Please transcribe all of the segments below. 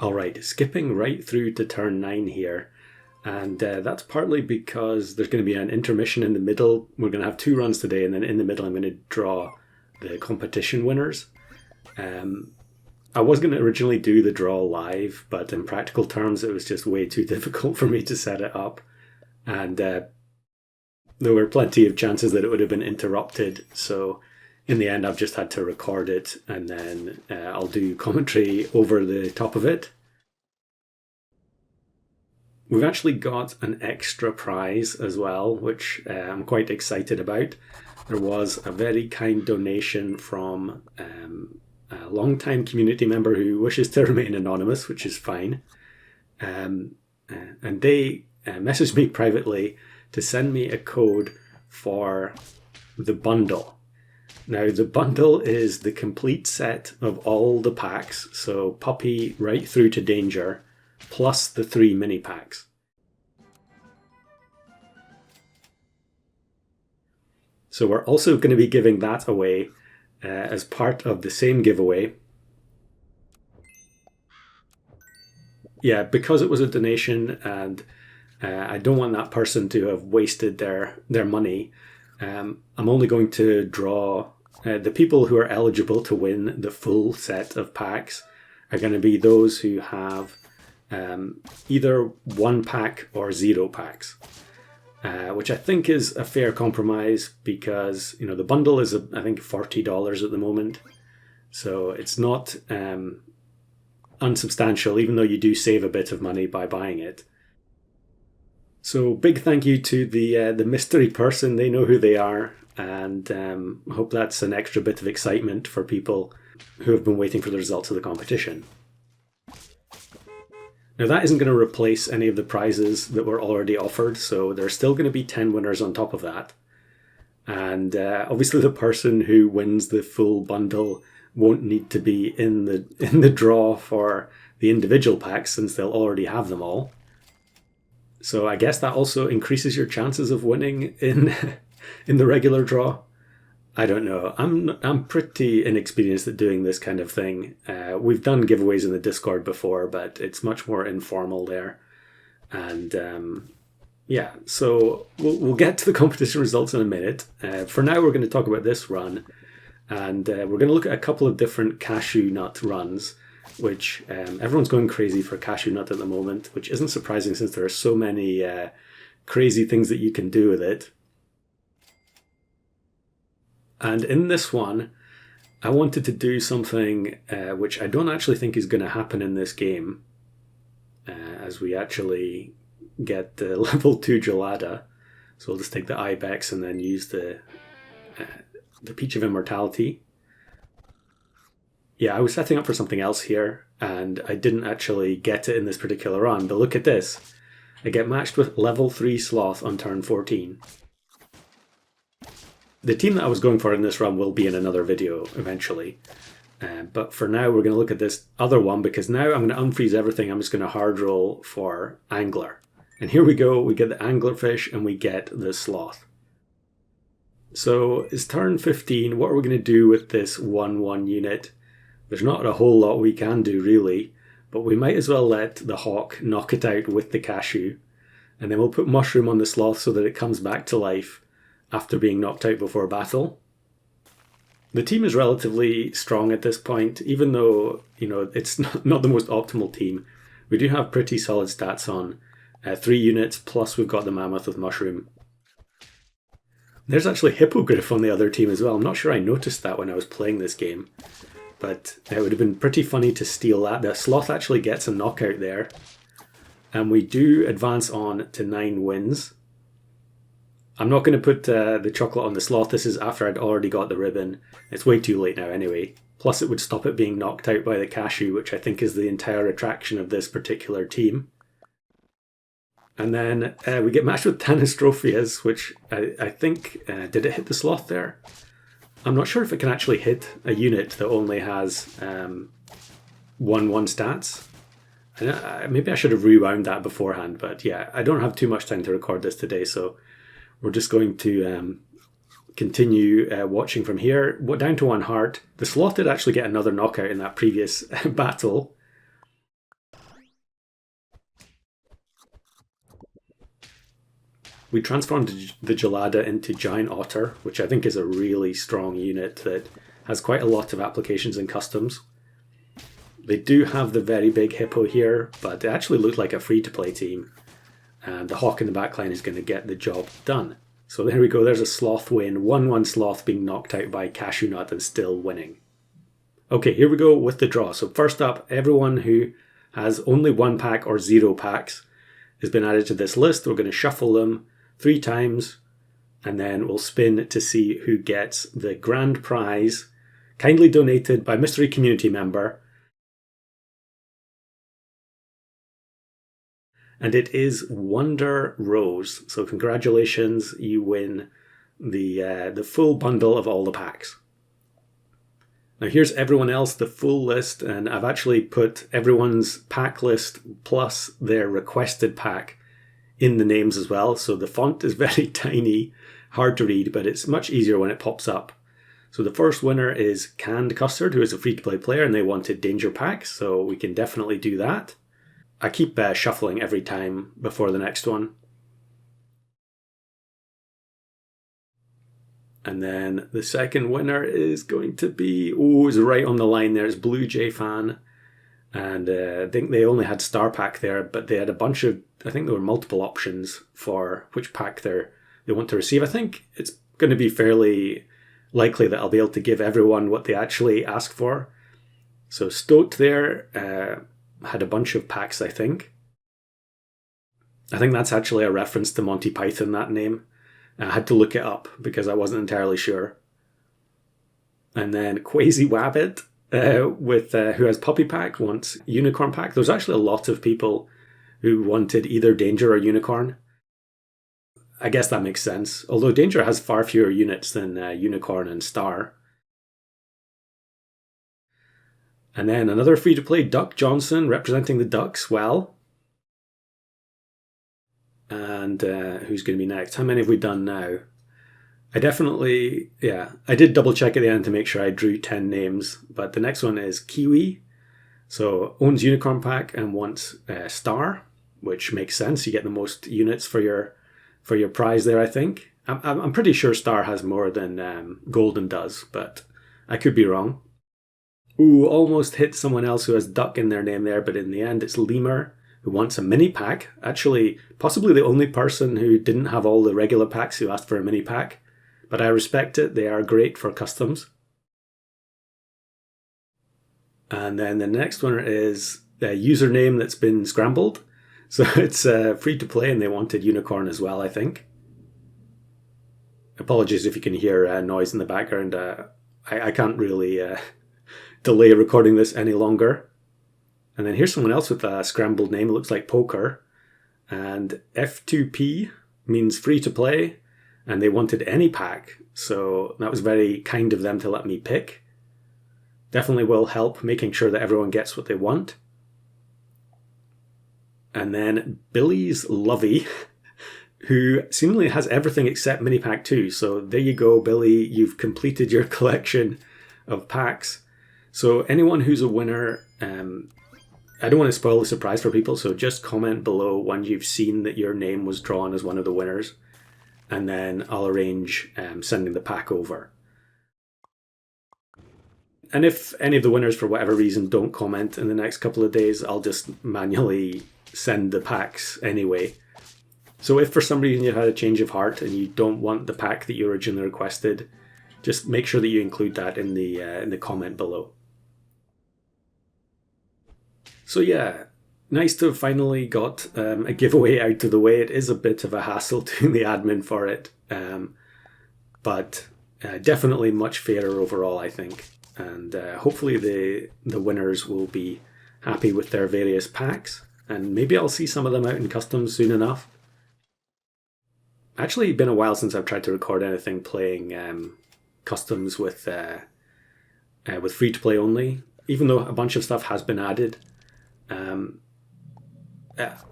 Alright, skipping right through to turn 9 here. And that's partly because there's going to be an intermission in the middle. We're going to have 2 runs today, and then in the middle I'm going to draw the competition winners. I was going to originally do the draw live, but in practical terms it was just way too difficult for me to set it up. And there were plenty of chances that it would have been interrupted, so in the end I've just had to record it, and then I'll do commentary over the top of it. We've actually got an extra prize as well, which I'm quite excited about. There was a very kind donation from a long-time community member who wishes to remain anonymous, which is fine. And they messaged me privately to send me a code for the bundle. Now, the bundle is the complete set of all the packs, so Puppy right through to Danger, plus the 3 mini packs. So we're also going to be giving that away as part of the same giveaway. Yeah, because it was a donation and I don't want that person to have wasted their money, I'm only going to draw the people who are eligible to win the full set of packs are going to be those who have either 1 pack or 0 packs. Which I think is a fair compromise because, you know, the bundle is, I think, $40 at the moment. So it's not unsubstantial, even though you do save a bit of money by buying it. So big thank you to the mystery person. They know who they are, and I hope that's an extra bit of excitement for people who have been waiting for the results of the competition. Now that isn't going to replace any of the prizes that were already offered, so there's still going to be 10 winners on top of that. And obviously the person who wins the full bundle won't need to be in the draw for the individual packs since they'll already have them all. So I guess that also increases your chances of winning in the regular draw. I don't know. I'm pretty inexperienced at doing this kind of thing. We've done giveaways in the Discord before, but it's much more informal there. And yeah, so we'll get to the competition results in a minute. For now, we're going to talk about this run. And we're going to look at a couple of different cashew nut runs, which everyone's going crazy for cashew nut at the moment, which isn't surprising since there are so many crazy things that you can do with it. And in this one, I wanted to do something which I don't actually think is going to happen in this game, as we actually get the level 2 Gelada. So we'll just take the Ibex and then use the Peach of Immortality. Yeah, I was setting up for something else here, and I didn't actually get it in this particular run, but look at this. I get matched with level 3 Sloth on turn 14. The team that I was going for in this run will be in another video eventually. But for now, we're going to look at this other one because now I'm going to unfreeze everything. I'm just going to hard roll for Angler. And here we go. We get the Anglerfish and we get the Sloth. So it's turn 15. What are we going to do with this 1/1 unit? There's not a whole lot we can do really, but we might as well let the Hawk knock it out with the Cashew. And then we'll put Mushroom on the Sloth so that it comes back to life after being knocked out before battle. The team is relatively strong at this point, even though, you know, it's not the most optimal team. We do have pretty solid stats on 3 units, plus we've got the Mammoth with Mushroom. There's actually Hippogriff on the other team as well. I'm not sure I noticed that when I was playing this game, but it would have been pretty funny to steal that. The Sloth actually gets a knockout there, and we do advance on to 9 wins. I'm not going to put the chocolate on the Sloth. This is after I'd already got the ribbon. It's way too late now anyway. Plus it would stop it being knocked out by the Cashew, which I think is the entire attraction of this particular team. And then we get matched with Tanistrophias, which I think... did it hit the Sloth there? I'm not sure if it can actually hit a unit that only has 1/1 stats. Maybe I should have rewound that beforehand, but yeah, I don't have too much time to record this today, so we're just going to continue watching from here. Down to 1 heart. The Sloth did actually get another knockout in that previous battle. We transformed the Gelada into Giant Otter, which I think is a really strong unit that has quite a lot of applications and customs. They do have the very big Hippo here, but they actually look like a free-to-play team. And the Hawk in the backline is going to get the job done. So there we go, there's a Sloth win. 1-1 Sloth being knocked out by Cashew Nut and still winning. Okay, here we go with the draw. So first up, everyone who has only 1 pack or 0 packs has been added to this list. We're going to shuffle them 3 times, and then we'll spin to see who gets the grand prize, kindly donated by mystery community member. And it is Wonder Rose. So congratulations, you win the full bundle of all the packs. Now here's everyone else, the full list, and I've actually put everyone's pack list plus their requested pack in the names as well. So the font is very tiny, hard to read, but it's much easier when it pops up. So the first winner is Canned Custard, who is a free-to-play player, and they wanted Danger Packs, so we can definitely do that. I keep shuffling every time before the next one. And then the second winner is going to be, it's right on the line there, it's Blue Jay Fan. And I think they only had Star Pack there, but they had a bunch of, I think there were multiple options for which pack they want to receive. I think it's going to be fairly likely that I'll be able to give everyone what they actually ask for. So Stoked there had a bunch of packs, I think. I think that's actually a reference to Monty Python, that name. I had to look it up because I wasn't entirely sure. And then Quasi Wabbit, who has Puppy Pack, wants Unicorn Pack. There's actually a lot of people who wanted either Danger or Unicorn. I guess that makes sense. Although Danger has far fewer units than Unicorn and Star. And then another free-to-play, Duck Johnson, representing the Ducks well. And who's going to be next? How many have we done now? I did double check at the end to make sure I drew 10 names, but the next one is Kiwi. So owns Unicorn Pack and wants Star, which makes sense. You get the most units for your prize there, I think. I'm pretty sure Star has more than Golden does, but I could be wrong. Almost hit someone else who has Duck in their name there, but in the end it's Lemur, who wants a mini pack. Actually, possibly the only person who didn't have all the regular packs who asked for a mini pack. But I respect it, they are great for customs. And then the next one is a username that's been scrambled. So it's free to play and they wanted Unicorn as well, I think. Apologies if you can hear noise in the background. I can't really delay recording this any longer. And then here's someone else with a scrambled name. It looks like Poker. And F2P means free to play. And they wanted any pack. So that was very kind of them to let me pick. Definitely will help making sure that everyone gets what they want. And then Billy's Lovey, who seemingly has everything except mini pack 2. So there you go, Billy. You've completed your collection of packs. So anyone who's a winner, I don't want to spoil the surprise for people, so just comment below when you've seen that your name was drawn as one of the winners, and then I'll arrange sending the pack over. And if any of the winners, for whatever reason, don't comment in the next couple of days, I'll just manually send the packs anyway. So if for some reason you had a change of heart and you don't want the pack that you originally requested, just make sure that you include that in the comment below. So yeah, nice to have finally got a giveaway out of the way. It is a bit of a hassle doing the admin for it, but definitely much fairer overall, I think. And hopefully the winners will be happy with their various packs, and maybe I'll see some of them out in customs soon enough. Actually, it's been a while since I've tried to record anything playing customs with free-to-play only, even though a bunch of stuff has been added.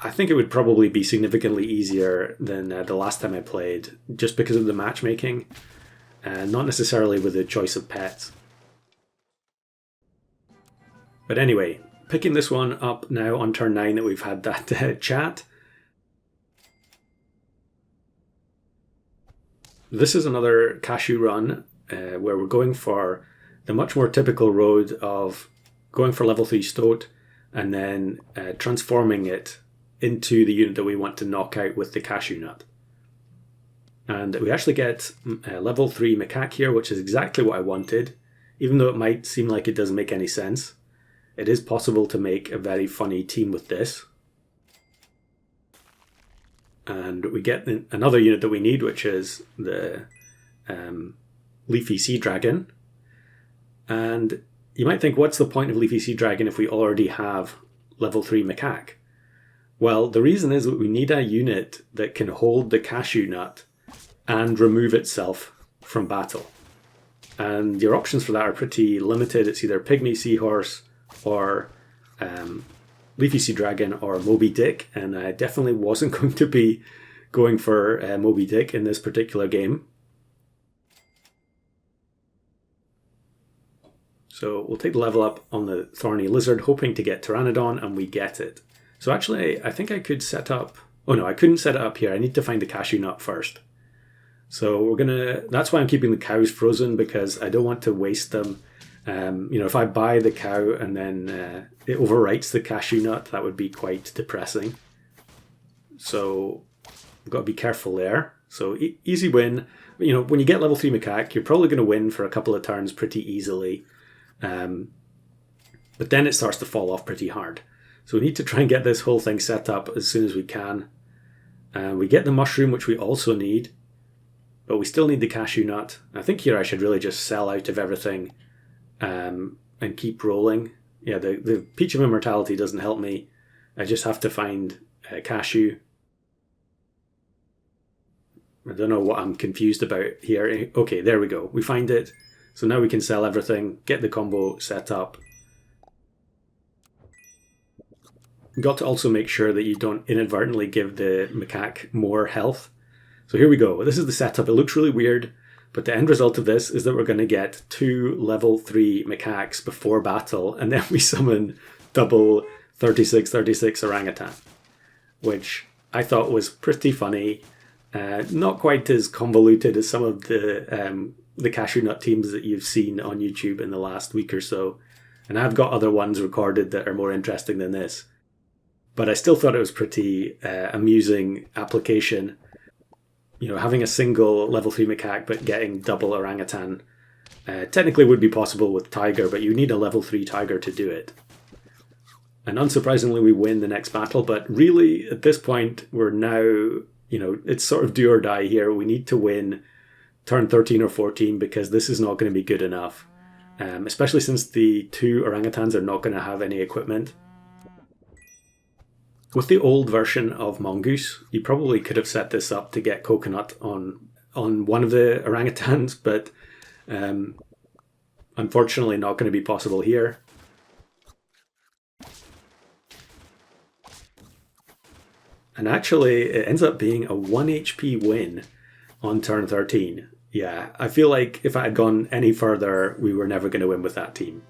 I think it would probably be significantly easier than the last time I played, just because of the matchmaking, and not necessarily with the choice of pets. But anyway, picking this one up now on turn 9 that we've had that chat. This is another cashew run where we're going for the much more typical road of going for level 3 stoat and then transforming it into the unit that we want to knock out with the cashew nut. And we actually get level 3 Macaque here, which is exactly what I wanted. Even though it might seem like it doesn't make any sense, it is possible to make a very funny team with this. And we get another unit that we need, which is the Leafy Sea Dragon. And you might think, what's the point of Leafy Sea Dragon if we already have level 3 Macaque? Well, the reason is that we need a unit that can hold the cashew nut and remove itself from battle. And your options for that are pretty limited. It's either Pygmy Seahorse or Leafy Sea Dragon or Moby Dick, and I definitely wasn't going to be going for Moby Dick in this particular game. So we'll take the level up on the Thorny Lizard, hoping to get Pteranodon, and we get it. So actually, I think I could set up... Oh no, I couldn't set it up here. I need to find the cashew nut first. So we're gonna... That's why I'm keeping the cows frozen, because I don't want to waste them. If I buy the cow and then it overwrites the cashew nut, that would be quite depressing. So I've got to be careful there. So easy win. When you get level 3 Macaque, you're probably going to win for a couple of turns pretty easily. But then it starts to fall off pretty hard. So we need to try and get this whole thing set up as soon as we can. We get the mushroom, which we also need. But we still need the cashew nut. I think here I should really just sell out of everything and keep rolling. Yeah, the Peach of Immortality doesn't help me. I just have to find cashew. I don't know what I'm confused about here. Okay, there we go. We find it. So now we can sell everything, get the combo set up. You've got to also make sure that you don't inadvertently give the Macaque more health. So here we go. This is the setup. It looks really weird, but the end result of this is that we're going to get 2 level 3 Macaques before battle, and then we summon double 36/36 orangutan, which I thought was pretty funny. Not quite as convoluted as some of the cashew nut teams that you've seen on YouTube in the last week or so. And I've got other ones recorded that are more interesting than this. But I still thought it was pretty amusing application. Having a single level 3 Macaque but getting double orangutan technically would be possible with Tiger, but you need a level 3 Tiger to do it. And unsurprisingly, we win the next battle, but really at this point we're now, it's sort of do or die here. We need to win turn 13 or 14 because this is not going to be good enough, especially since the 2 orangutans are not going to have any equipment. With the old version of Mongoose, you probably could have set this up to get Coconut on one of the orangutans, but unfortunately not going to be possible here. And actually, it ends up being a 1 HP win on turn 13. Yeah, I feel like if I had gone any further, we were never going to win with that team.